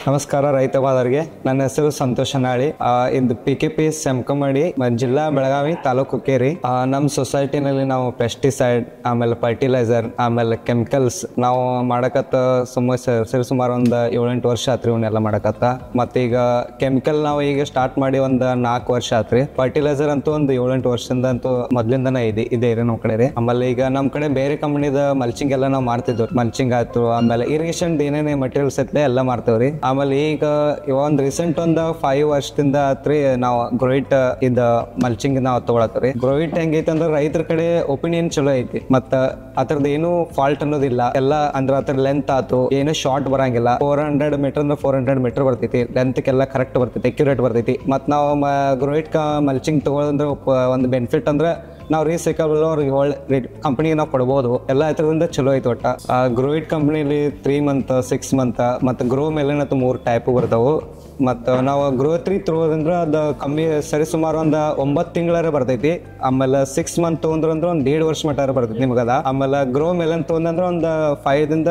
ನಮಸ್ಕಾರ ರೈತ ಬಾಂಧವರಿಗೆ. ನನ್ನ ಹೆಸರು ಸಂತೋಷ ನಾಳಿ. ಇದು PKP ಸೆಮ್ಕಮಡಿ ಜಿಲ್ಲಾ ಬೆಳಗಾವಿ ತಾಲೂಕು ಹುಕ್ಕೇರಿ. ನಮ್ಮ ಸೊಸೈಟಿನಲ್ಲಿ ನಾವು ಪೆಸ್ಟಿಸೈಡ್, ಆಮೇಲೆ ಫರ್ಟಿಲೈಸರ್, ಆಮೇಲೆ ಕೆಮಿಕಲ್ಸ್ ನಾವು ಮಾಡಕತ್ತ ಸುಮಾರು ಒಂದು 7-8 ವರ್ಷ ಆತ್ರಿ ಇವನ್ನೆಲ್ಲ ಮಾಡಕತ್ತ. ಮತ್ತೀಗ ಕೆಮಿಕಲ್ ನಾವು ಈಗ ಸ್ಟಾರ್ಟ್ ಮಾಡಿ ಒಂದು 4 ವರ್ಷ ಆತ್ರಿ. ಫರ್ಟಿಲೈಸರ್ ಅಂತೂ ಒಂದು 7-8 ವರ್ಷದಿಂದ ಅಂತೂ ಮೊದ್ಲಿಂದನೇ ಇದೆ ರೀ ನಮ್ಮ ಕಡೆ ರೀ. ಆಮೇಲೆ ಈಗ ನಮ್ಮ ಕಡೆ ಬೇರೆ ಕಂಪನಿದ ಮಲ್ಚಿಂಗ್ ಎಲ್ಲ ನಾವು ಮಾಡ್ತಿದ್ವಿ. ಮಲ್ಚಿಂಗ್ ಆಯ್ತು, ಆಮೇಲೆ ಇರಿಗೇಷನ್ ಏನೇನೇ ಮಟೀರಿಯಲ್ಸ್ ಐತ್ಲೆ ಎಲ್ಲ ಮಾಡ್ತೇವ್ರಿ. ಆಮೇಲೆ ಈಗ ಒಂದು ರೀಸೆಂಟ್ ಒಂದು 5 ವರ್ಷದಿಂದ ಆತ್ರಿ ನಾವು ಗ್ರೋಯಿಟ್ ಇದ ಮಲ್ಚಿಂಗ್ ನಾವು ತಗೊಳತ್ತೀವಿ. ಗ್ರೋಯಿಟ್ ಹೆಂಗೈತಿ ಅಂದ್ರೆ ರೈತರ ಕಡೆ ಒಪಿನಿಯನ್ ಚಲೋ ಐತಿ, ಮತ್ತ ಅದ್ರದ್ದು ಏನು ಫಾಲ್ಟ್ ಅನ್ನೋದಿಲ್ಲ. ಎಲ್ಲ ಅಂದ್ರೆ ಅದ್ರ ಲೆಂತ್ ಆತು ಏನು ಶಾರ್ಟ್ ಬರಂಗಿಲ್ಲ. 400 ಮೀಟರ್ ಅಂದ್ರೆ 400 ಮೀಟರ್ ಬರ್ತೈತಿ. ಲೆಂತ್ಗೆಲ್ಲ ಕರೆಕ್ಟ್ ಬರ್ತೈತಿ, ಅಕ್ಯುರೇಟ್ ಬರ್ತೈತಿ. ಮತ್ ನಾವು ಗ್ರೋಯಿಟ್ ಮಲ್ಚಿಂಗ್ ತಗೊಳಂದ್ರೆ ಒಂದು ಬೆನಿಫಿಟ್ ಅಂದ್ರೆ ನಾವು ರೀಸೈಕಲ್ ಅವ್ರಿಗೆ ಒಳ್ಳೆ ಕಂಪನಿಗೆ ನಾವು ಕೊಡ್ಬೋದು. ಎಲ್ಲ ಇದರಿಂದ ಚಲೋ ಐತಿ. ಒಟ್ಟ ಗ್ರೋಯಿಟ್ ಕಂಪನಿಲಿ 3 ಮಂತ್ 6 ಮಂತ್ ಮತ್ತು ಗ್ರೋ ಮೇಲೆ 3 ಟೈಪ್ ಬರ್ತಾವು. ಮತ್ತು ನಾವು ಗ್ರೋ 3 ತಗೋದಂದ್ರೆ ಅದು ಕಮ್ಮಿ ಸರಿ ಸುಮಾರು ಒಂದು 9 ತಿಂಗಳಾರ ಬರ್ತೈತಿ. ಆಮೇಲೆ 6 ಮಂತ್ ತೊಗೊಂಡ್ರೆ ಒಂದು 1.5 ವರ್ಷ ಮಟ್ಟ ಬರ್ತೈತಿ ನಿಮ್ಗದ. ಆಮೇಲೆ ಗ್ರೋ ಮೇಲೆ ತೊಗೊಂಡ್ರೆ ಒಂದು 5ರಿಂದ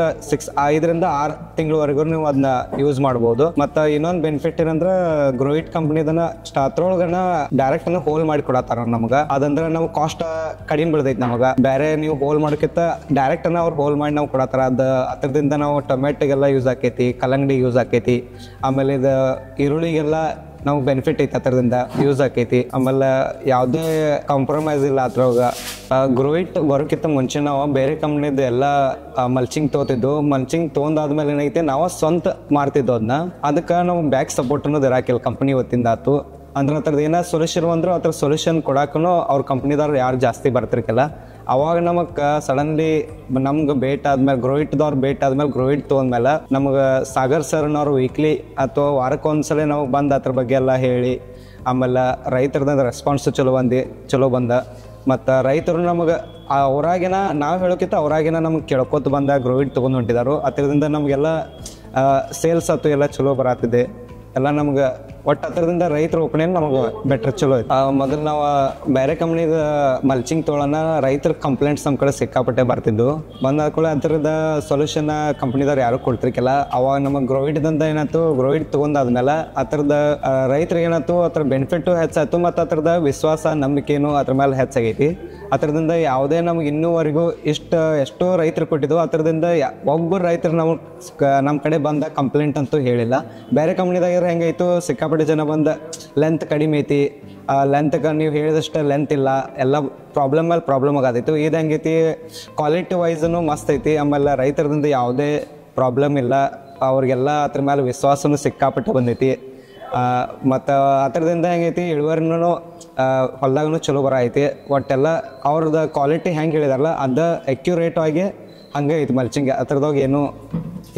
6 ತಿಂಗಳವರೆಗೂ ನೀವು ಅದನ್ನ ಯೂಸ್ ಮಾಡ್ಬೋದು. ಮತ್ತು ಇನ್ನೊಂದು ಬೆನಿಫಿಟ್ ಏನಂದ್ರೆ ಗ್ರೋಯಿಟ್ ಕಂಪ್ನಿದನ್ನ ಅದ್ರೊಳಗನ ಡೈರೆಕ್ಟ್ ಹೋಲ್ ಮಾಡಿ ಕೊಡತ್ತಾರ ನಮ್ಗೆ. ಅದಂದ್ರೆ ನಾವು ಕಾಸ್ಟ್ ಕಡಿಮೆ ಬೀಳ್ತೈತಿ ನಮಗ. ಬೇರೆ ನೀವು ಹೋಲ್ ಮಾಡೋಕ್ಕಿಂತ ಡೈರೆಕ್ಟ್ ಅವ್ರು ಹೋಲ್ ಮಾಡಿ ನಾವು ಕೊಡತ್ತಾರ. ಅದರಿಂದ ನಾವು ಟೊಮೆಟೊಗೆಲ್ಲ ಯೂಸ್ ಆಕೈತಿ, ಕಲ್ಲಂಗಡಿ ಯೂಸ್ ಆಕೈತಿ, ಆಮೇಲೆ ಇದು ಈರುಳ್ಳಿಗೆಲ್ಲ ನಮ್ಗೆ ಬೆನಿಫಿಟ್ ಐತಿ, ಅದರಿಂದ ಯೂಸ್ ಆಕೈತಿ. ಆಮೇಲೆ ಯಾವುದೇ ಕಾಂಪ್ರಮೈಸ್ ಇಲ್ಲ ಅದ್ರೊಳಗ. ಗ್ರೋಯಿಟ್ ಬರೋಕ್ಕಿಂತ ಮುಂಚೆ ನಾವು ಬೇರೆ ಕಂಪ್ನಿದು ಎಲ್ಲ ಮಲ್ಚಿಂಗ್ ತೊಗೋತಿದ್ದು. ಮಲ್ಚಿಂಗ್ ತೊಗೊಂಡಾದ್ಮೇಲೆ ಏನೈತಿ ನಾವು ಸ್ವಂತ ಮಾರ್ತಿದ್ದು ಅದನ್ನ. ಅದಕ್ಕೆ ನಾವು ಬ್ಯಾಕ್ ಸಪೋರ್ಟ್ ಅನ್ನೋದು ಇರಾಕಿಲ್ಲ ಕಂಪ್ನಿ ಹೊತ್ತಿಂದ ಆತು. ಅಂದ್ರೆ ಅದ್ರದ್ದು ಏನೋ ಸೊಲ್ಯೂಷನ್ ಬಂದ್ರು ಅದ್ರ ಸೊಲ್ಯೂಷನ್ ಕೊಡಾಕೂ ಅವ್ರ ಕಂಪ್ನಿದವ್ರು ಯಾರು ಜಾಸ್ತಿ ಬರ್ತಿರ್ಕಿಲ್ಲ. ಅವಾಗ ನಮಗೆ ಸಡನ್ಲಿ ನಮ್ಗೆ ಭೇಟ್ ಆದ್ಮೇಲೆ ಗ್ರೋಯಿಟ್ದವ್ರು ಭೇಟ್ ಆದ್ಮೇಲೆ ಗ್ರೋಯಿಟ್ ತೊಗೊಂಡ್ಮೇಲೆ ನಮ್ಗೆ ಸಾಗರ್ ಸರ್ನವ್ರು ವೀಕ್ಲಿ ಅಥವಾ ವಾರಕ್ಕೊಂದ್ಸಲ ನಮಗೆ ಬಂದು ಅದ್ರ ಬಗ್ಗೆ ಎಲ್ಲ ಹೇಳಿ, ಆಮೇಲೆ ರೈತರದ ರೆಸ್ಪಾನ್ಸ್ ಚಲೋ ಬಂದ. ಮತ್ತು ರೈತರು ನಮಗೆ ಅವ್ರಾಗಿನ ನಾವು ಹೇಳೋಕ್ಕಿಂತ ಅವ್ರಾಗಿನ ನಮ್ಗೆ ಕೇಳ್ಕೊತ ಬಂದ ಗ್ರೋಯಿಟ್ ತೊಗೊಂಡು ಹೊಂಟಿದಾರು. ಅದರಿಂದ ನಮಗೆಲ್ಲ ಸೇಲ್ಸ್ ಆಯ್ತು ಎಲ್ಲ ಚಲೋ ಬರತ್ತಿದೆ ಎಲ್ಲ ನಮ್ಗೆ. ಒಟ್ಟು ಅದರಿಂದ ರೈತರ ಒಪಿನಿಯನ್ ನಮಗೆ ಬೆಟ್ರ್ ಚಲೋ ಐತಿ. ಮೊದಲು ನಾವು ಬೇರೆ ಕಂಪ್ನಿದ ಮಲ್ಚಿಂಗ್ ತೊಗೊಳೋಣ ರೈತರ ಕಂಪ್ಲೇಂಟ್ಸ್ ನಮ್ಮ ಕಡೆ ಸಿಕ್ಕಾಪಟ್ಟೆ ಬರ್ತಿದ್ದು. ಬಂದಾದ್ಕೂಳೆ ಅದರದ ಸೊಲ್ಯೂಷನ್ ಕಂಪ್ನಿದವ್ರು ಯಾರು ಕೊಡ್ತಿರ್ಕಿಲ್ಲ. ಅವಾಗ ನಮಗೆ ಗ್ರೋಯಿಟ್ದಂತ ಏನಾಯ್ತು, ಗ್ರೋಯಿಟ್ ತೊಗೊಂಡಾದ್ಮೇಲೆ ಅದ್ರದ ರೈತರಿಗೆ ಏನಾಯ್ತು, ಅದ್ರ ಬೆನಿಫಿಟ್ಟು ಹೆಚ್ಚಾಯ್ತು ಮತ್ತು ಅದ್ರದ ವಿಶ್ವಾಸ ನಂಬಿಕೆನೂ ಅದ್ರ ಮೇಲೆ ಹೆಚ್ಚಾಗೈತಿ. ಅದರಿಂದ ಯಾವುದೇ ನಮ್ಗೆ ಇನ್ನೂವರೆಗೂ ಎಷ್ಟೋ ರೈತರು ಕೊಟ್ಟಿದ್ದು, ಅದರಿಂದ ಒಬ್ಬರು ರೈತರು ನಮ್ಮ ಕಡೆ ಬಂದ ಕಂಪ್ಲೇಂಟ್ ಅಂತೂ ಹೇಳಿಲ್ಲ. ಬೇರೆ ಕಂಪ್ನಿದಾಗಿರೋ ಹೆಂಗಾಯ್ತು, ಸಿಕ್ಕಾಪಟ್ಟೆ ಜನ ಬಂದ ಲೆಂತ್ ಕಡಿಮೆ ಐತಿ, ಲೆಂತ್ಗೆ ನೀವು ಹೇಳಿದಷ್ಟು ಲೆಂತ್ ಇಲ್ಲ, ಎಲ್ಲ ಪ್ರಾಬ್ಲಮ್ ಮೇಲೆ ಪ್ರಾಬ್ಲಮ್ ಆಗತೈತು. ಇದು ಹೆಂಗೈತಿ, ಕ್ವಾಲಿಟಿ ವೈಸನು ಮಸ್ತ್ ಐತಿ. ಆಮೇಲೆ ರೈತರದಿಂದ ಯಾವುದೇ ಪ್ರಾಬ್ಲಮ್ ಇಲ್ಲ, ಅವ್ರಿಗೆಲ್ಲ ಅದ್ರ ಮೇಲೆ ವಿಶ್ವಾಸನೂ ಸಿಕ್ಕಾಪಟ್ಟೆ ಬಂದೈತಿ. ಮತ್ತು ಅದರದಿಂದ ಹೆಂಗೈತಿ, ಇಳುವರಿನೂ ಹೊಲ್ದಾಗೂ ಚಲೋ ಬರ ಐತಿ. ಒಟ್ಟೆಲ್ಲ ಅವ್ರದ್ದು ಕ್ವಾಲಿಟಿ ಹೆಂಗೆ ಹೇಳಿದಾರಲ್ಲ ಅದು ಅಕ್ಯುರೇಟ್ ಆಗಿ ಹಂಗೆ ಐತಿ ಮಲ್ಚಿಂಗ್. ಅದ್ರದಾಗ ಏನೂ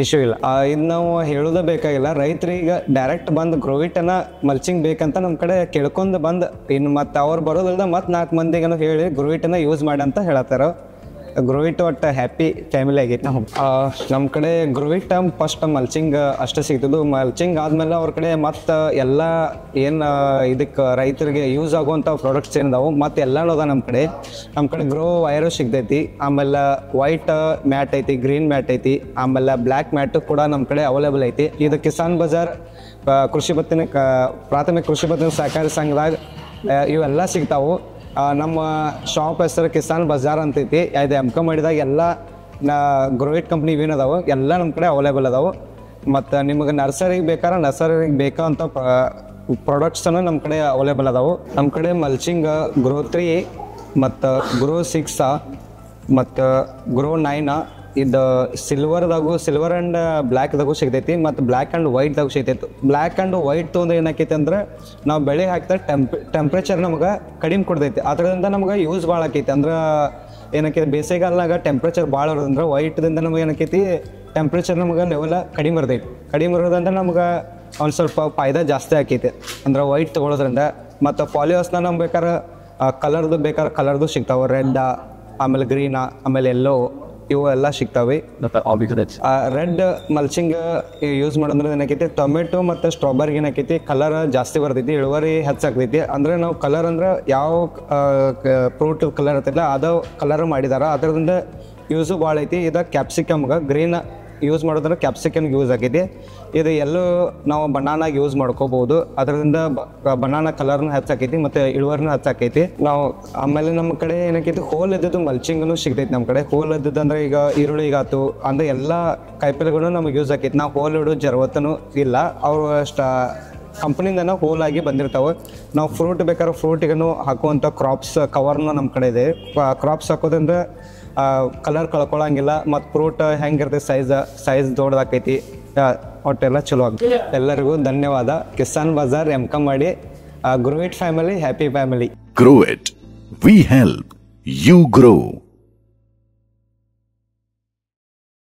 ಇಶ್ಯೂ ಇಲ್ಲ. ಇದು ನಾವು ಹೇಳೋದೇ ಬೇಕಾಗಿಲ್ಲ. ರೈತರಿಗೆ ಡೈರೆಕ್ಟ್ ಬಂದು ಗ್ರೋಯಿಟನ್ನು ಮಲ್ಚಿಂಗ್ ಬೇಕಂತ ನಮ್ಮ ಕಡೆ ಕೇಳ್ಕೊಂಡು ಬಂದು ಇನ್ನು ಮತ್ತು ಅವ್ರು ಬರೋದ್ರಿಂದ ಮತ್ತು 4 ಮಂದಿಗೂ ಹೇಳಿ ಗ್ರೋಯಿಟನ್ನು ಯೂಸ್ ಮಾಡಿ ಅಂತ ಹೇಳತ್ತಾರ. ಗ್ರೋಯಿಟ್ ಒಟ್ಟು ಹ್ಯಾಪಿ ಫ್ಯಾಮಿಲಿ ಆಗೈತಿ. ನಮ್ಮ ಕಡೆ ಗ್ರೋಯಿಟ್ ಫಸ್ಟ್ ಮಲ್ಚಿಂಗ್ ಅಷ್ಟೇ ಸಿಗ್ತಿದ್ದು. ಮಲ್ಚಿಂಗ್ ಆದಮೇಲೆ ಅವ್ರ ಕಡೆ ಮತ್ತು ಎಲ್ಲ ಏನು ಇದಕ್ಕೆ ರೈತರಿಗೆ ಯೂಸ್ ಆಗುವಂಥ ಪ್ರಾಡಕ್ಟ್ಸ್ ಏನಿದಾವೆ ಮತ್ತು ಎಲ್ಲನೂ ಅದ ನಮ್ಮ ಕಡೆ ಗ್ರೋ ವೈರು ಸಿಗ್ತೈತಿ. ಆಮೇಲೆ ವೈಟ್ ಮ್ಯಾಟ್ ಐತಿ, ಗ್ರೀನ್ ಮ್ಯಾಟ್ ಐತಿ, ಆಮೇಲೆ ಬ್ಲ್ಯಾಕ್ ಮ್ಯಾಟು ಕೂಡ ನಮ್ಮ ಕಡೆ ಅವೈಲೇಬಲ್ ಐತಿ. ಇದು ಕಿಸಾನ್ ಬಜಾರ್ ಪ್ರಾಥಮಿಕ ಕೃಷಿ ಪತ್ತಿನ ಸಹಕಾರಿ ಸಂಘದಾಗ ಇವೆಲ್ಲ ಸಿಗ್ತಾವು. ನಮ್ಮ ಶಾಪ್ ಹೆಸರು ಕಿಸಾನ್ ಬಜಾರ್ ಅಂತೈತಿ. ಇದು MKMಡಿದಾಗ ಎಲ್ಲ ಗ್ರೋಯಿಟ್ ಕಂಪ್ನಿ ಇವೇನದಾವು ಎಲ್ಲ ನಮ್ಮ ಕಡೆ ಅವೈಲೇಬಲ್ ಅದಾವೆ. ಮತ್ತು ನಿಮಗೆ ನರ್ಸರಿಗೆ ಬೇಕಾದಂಥ ಪ್ರಾಡಕ್ಟ್ಸನ್ನು ನಮ್ಮ ಕಡೆ ಅವೈಲೇಬಲ್ ಅದಾವೆ. ನಮ್ಮ ಕಡೆ ಮಲ್ಚಿಂಗ್ ಗ್ರೋ 3 ಮತ್ತು ಗ್ರೋ 6 ಮತ್ತು ಗ್ರೋ 9 ಇದು ಸಿಲ್ವರ್ ಆ್ಯಂಡ್ ಬ್ಲ್ಯಾಕ್ದಾಗೂ ಸಿಗ್ತೈತಿ ಮತ್ತು ಬ್ಲ್ಯಾಕ್ ಆ್ಯಂಡ್ ವೈಟ್ದಾಗೂ ಸಿಗ್ತೈತಿ. ಬ್ಲ್ಯಾಕ್ ಆ್ಯಂಡ್ ವೈಟ್ ತೊಗೊಂಡ್ರೆ ಏನಾಕೈತಿ ಅಂದ್ರೆ ನಾವು ಬೆಳೆ ಹಾಕ್ತಾ ಟೆಂಪ್ರೇಚರ್ ನಮ್ಗೆ ಕಡಿಮೆ ಕೊಡ್ತೈತಿ. ಅದರಿಂದ ನಮ್ಗೆ ಯೂಸ್ ಭಾಳ ಆಕೈತಿ. ಅಂದ್ರೆ ಏನಕ್ಕೈತಿ, ಬೇಸಿಗೆಗಾಲನಾಗ ಟೆಂಪ್ರೇಚರ್ ಭಾಳ ಇರೋದಂದ್ರೆ ವೈಟ್ದಿಂದ ನಮಗೆ ಏನಕ್ಕೈತಿ, ಟೆಂಪ್ರೇಚರ್ ನಮ್ಗೆ ಲೆವೆಲ ಕಡಿಮೆ ಇರೋದಂದ್ರೆ ನಮ್ಗೆ ಒಂದು ಸ್ವಲ್ಪ ಫಾಯ್ದಾ ಜಾಸ್ತಿ ಆಕೈತಿ ಅಂದ್ರೆ ವೈಟ್ ತೊಗೊಳೋದ್ರಿಂದ. ಮತ್ತು ಪಾಲಿಹೌಸ್ನ ನಮ್ಗೆ ಕಲರ್ದು ಸಿಗ್ತಾವೆ. ರೆಡ್, ಆಮೇಲೆ ಗ್ರೀನ, ಆಮೇಲೆ ಎಲ್ಲೋ, ಇವು ಎಲ್ಲ ಸಿಗ್ತಾವೆ. ರೆಡ್ ಮಲ್ಚಿಂಗ್ ಯೂಸ್ ಮಾಡೋದ್ರೆ ಏನಾಕೈತಿ, ಟೊಮೆಟೊ ಮತ್ತು ಸ್ಟ್ರಾಬೆರಿಗೆ ಏನಾಕೈತಿ ಕಲರ್ ಜಾಸ್ತಿ ಬರ್ತೈತಿ, ಇಳುವರಿ ಹೆಚ್ಚಾಗ್ತೈತಿ. ಅಂದರೆ ನಾವು ಕಲರ್ ಅಂದ್ರೆ ಯಾವ ಫ್ರೂಟ್ ಕಲರ್ ಇರ್ತೈತಿಲ್ಲ ಅದು ಕಲರ್ ಮಾಡಿದಾರ, ಅದರಿಂದ ಯೂಸು ಭಾಳ ಐತಿ. ಇದು ಕ್ಯಾಪ್ಸಿಕಮ್ಗೆ ಗ್ರೀನ್ ಯೂಸ್ ಮಾಡೋದ್ರೆ ಕ್ಯಾಪ್ಸಿಕಮ್ ಯೂಸ್ ಆಗೈತಿ. ಇದು ಎಲ್ಲೂ ನಾವು ಬನಾನಾಗ ಯೂಸ್ ಮಾಡ್ಕೋಬಹುದು. ಅದರಿಂದ ಬನಾನಾ ಕಲರ್ನು ಹೆಚ್ಚಾಕೈತಿ ಮತ್ತು ಇಳುವರಿನೂ ಹೆಚ್ಚಾಕೈತಿ. ನಾವು ಆಮೇಲೆ ನಮ್ಮ ಕಡೆ ಏನಾಕೈತಿ ಹೋಲ್ ಇದ್ದದ್ದು ಮಲ್ಚಿಂಗ್ನು ಸಿಗ್ತೈತಿ. ನಮ್ಮ ಕಡೆ ಹೋಲ್ ಇದ್ದದ್ದು ಅಂದ್ರೆ ಈಗ ಈರುಳ್ಳಿಗಾತು ಅಂದರೆ ಎಲ್ಲ ಕಾಯಿಪಲ್ಯಗಳು ನಮಗೆ ಯೂಸ್ ಆಕೈತಿ. ನಾವು ಹೋಲ್ ಇಡೋ ಜರವತ್ತನೂ ಇಲ್ಲ. ಅವರು ಕಂಪ್ನಿಯಿಂದ ಹೋಲಾಗಿ ಬಂದಿರ್ತಾವೆ. ನಾವು ಫ್ರೂಟ್ ಬೇಕಾದ್ರೆ ಫ್ರೂಟಿಗೂ ಹಾಕುವಂಥ ಕ್ರಾಪ್ಸ್ ಕವರ್ನು ನಮ್ಮ ಕಡೆ ಇದೆ. ಕ್ರಾಪ್ಸ್ ಹಾಕೋದ್ರಿಂದ ಕಲರ್ ಕಳ್ಕೊಳ್ಳಂಗಿಲ್ಲ ಮತ್ತು ಫ್ರೂಟ್ ಹೆಂಗಿರ್ತೈತೆ ಸೈಜ್ ದೊಡ್ಡದಾಕೈತಿ. ಒಟ್ಟೆಲ್ಲ ಚಲೋ ಆಗ್ತದೆ. ಎಲ್ಲರಿಗೂ ಧನ್ಯವಾದ. ಕಿಸಾನ್ ಬಜಾರ್ ಎಮ್ಕಂಬಾಡಿ. Grow it family, happy family. Grow it. We help. You grow.